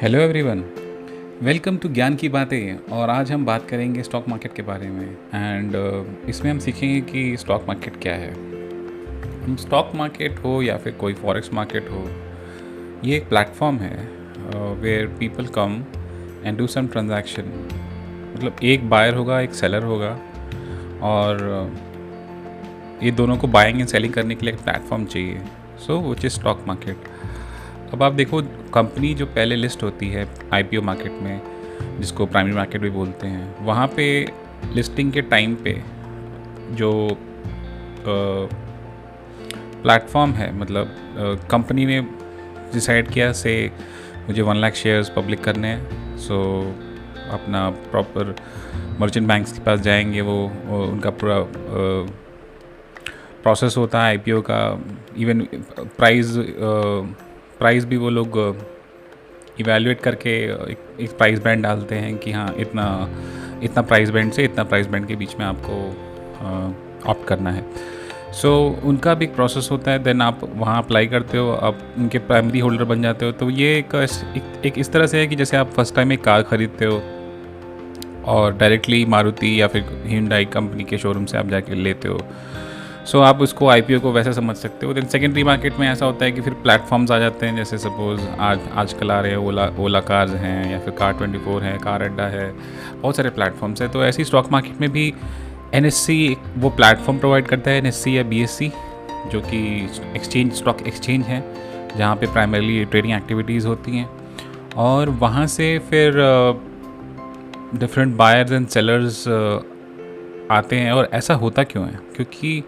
Hello everyone, welcome to ज्ञान की बातें। और आज हम बात करेंगे स्टॉक मार्केट के बारे में एंड इसमें हम सीखेंगे कि स्टॉक मार्केट क्या है। हम स्टॉक मार्केट हो या फिर कोई फॉरेक्स मार्केट हो, ये एक प्लेटफॉर्म है where people come and do some transaction. मतलब एक बायर होगा, एक सेलर होगा और ये दोनों को बाइंग एंड सेलिंग करने के लिए एक प्लेटफॉर्म चाहिए। सो विच इज़ स्टॉक मार्केट। अब आप देखो, कंपनी जो पहले लिस्ट होती है आईपीओ मार्केट में, जिसको प्राइमरी मार्केट भी बोलते हैं, वहाँ पे लिस्टिंग के टाइम पे जो प्लेटफॉर्म है, मतलब कंपनी ने डिसाइड किया से मुझे 1 लाख शेयर्स पब्लिक करने हैं। सो अपना प्रॉपर मर्चेंट बैंक्स के पास जाएंगे, वो उनका पूरा प्रोसेस होता है आईपीओ का। इवन प्राइस भी वो लोग इवैल्यूएट करके एक प्राइस बैंड डालते हैं कि हाँ इतना प्राइस बैंड से इतना प्राइस बैंड के बीच में आपको ऑप्ट करना है। सो उनका भी एक प्रोसेस होता है। देन आप वहाँ अप्लाई करते हो, आप उनके प्राइमरी होल्डर बन जाते हो। तो ये एक इस तरह से है कि जैसे आप फर्स्ट टाइम एक कार ख़रीदते हो और डायरेक्टली मारुति या फिर hyundai कंपनी के शोरूम से आप जाके लेते हो। सो आप उसको आईपीओ को वैसे समझ सकते हो। देन सेकेंडरी मार्केट में ऐसा होता है कि फिर प्लेटफॉर्म्स आ जाते हैं, जैसे सपोज़ आजकल आ रहे हैं ओला कार्स हैं या फिर कार24 है, कार अड्डा है, बहुत सारे प्लेटफॉर्म्स हैं। तो ऐसी स्टॉक मार्केट में भी एनएससी वो प्लेटफॉर्म प्रोवाइड करता है, एनएससी या बीएससी, जो कि स्टॉक एक्सचेंज है, जहाँ पे प्राइमरीली ट्रेडिंग एक्टिविटीज़ होती हैं। और वहाँ से फिर डिफरेंट बायर्स एंड सेलर्स आते हैं। और ऐसा होता क्यों है? क्योंकि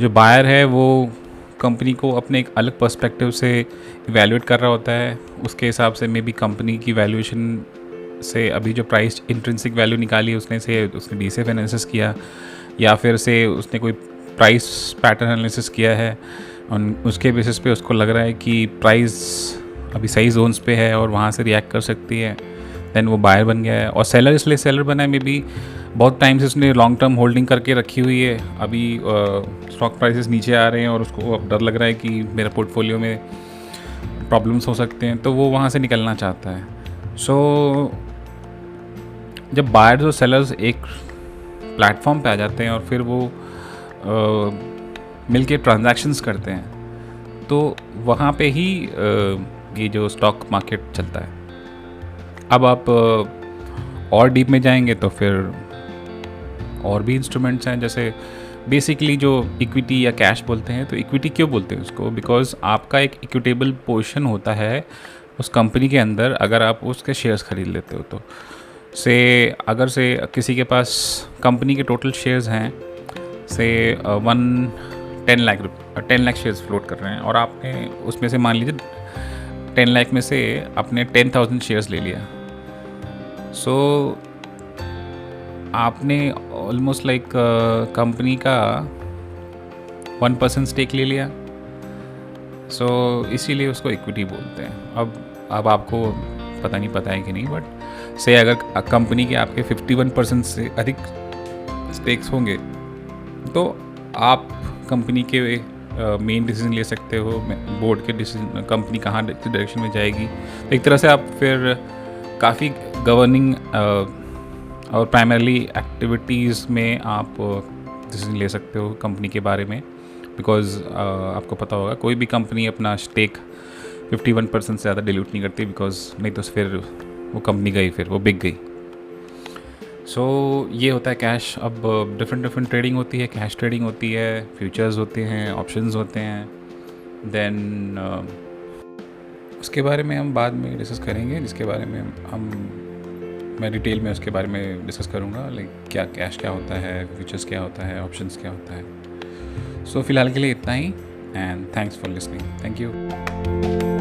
जो बायर है वो कंपनी को अपने एक अलग पर्सपेक्टिव से इवैल्यूएट कर रहा होता है। उसके हिसाब से मे बी कंपनी की वैल्यूएशन से अभी जो प्राइस इंट्रिंसिक वैल्यू निकाली उसने डीसीएफ एनालिसिस किया, या फिर से उसने कोई प्राइस पैटर्न एनालिसिस किया है। उसके बेसिस पे उसको लग रहा है कि प्राइस अभी सही जोन्स पे है और वहाँ से रिएक्ट कर सकती है। देन वो बायर बन गया है। और सेलर इसलिए सेलर बना है, मे बी बहुत टाइम से उसने लॉन्ग टर्म होल्डिंग करके रखी हुई है। अभी स्टॉक प्राइसेस नीचे आ रहे हैं और उसको अब डर लग रहा है कि मेरा पोर्टफोलियो में प्रॉब्लम्स हो सकते हैं, तो वो वहाँ से निकलना चाहता है। सो जब बायर्स और सेलर्स एक प्लेटफॉर्म पे आ जाते हैं और फिर वो मिलके ट्रांजैक्शंस करते हैं, तो वहाँ पे ही ये जो स्टॉक मार्केट चलता है। अब आप और डीप में जाएंगे तो फिर और भी इंस्ट्रूमेंट्स हैं, जैसे बेसिकली जो इक्विटी या कैश बोलते हैं। तो इक्विटी क्यों बोलते हैं उसको? बिकॉज आपका एक इक्विटेबल पोर्शन होता है उस कंपनी के अंदर, अगर आप उसके शेयर्स खरीद लेते हो तो। अगर किसी के पास कंपनी के टोटल शेयर्स हैं, से 10 लाख शेयर्स फ्लोट कर रहे हैं, और आपने उसमें से मान लीजिए 10 लाख में से आपने 10,000 शेयर्स ले लिया। सो आपने ऑलमोस्ट लाइक कंपनी का 1% स्टेक ले लिया। सो इसीलिए उसको इक्विटी बोलते हैं। अब आपको पता है कि नहीं, बट से अगर कंपनी के आपके 51% से अधिक स्टेक्स होंगे तो आप कंपनी के मेन डिसीजन ले सकते हो, बोर्ड के डिसीजन, कंपनी कहाँ डायरेक्शन में जाएगी। तो एक तरह से आप फिर काफ़ी गवर्निंग और प्राइमरली एक्टिविटीज़ में आप डिसीजन ले सकते हो कंपनी के बारे में। बिकॉज आपको पता होगा कोई भी कंपनी अपना स्टेक 51% से ज़्यादा डिल्यूट नहीं करती, बिकॉज नहीं तो फिर वो कंपनी गई, फिर वो बिक गई। सो ये होता है कैश। अब डिफरेंट ट्रेडिंग होती है, कैश ट्रेडिंग होती है, फ्यूचर्स होते हैं, ऑप्शंस होते हैं। देन उसके बारे में हम बाद में डिस्कस करेंगे, जिसके बारे में मैं डिटेल में उसके बारे में डिस्कस करूँगा, लाइक क्या कैश क्या होता है, फ्यूचर्स क्या होता है, ऑप्शंस क्या होता है। सो फिलहाल के लिए इतना ही, and thanks for listening. Thank you.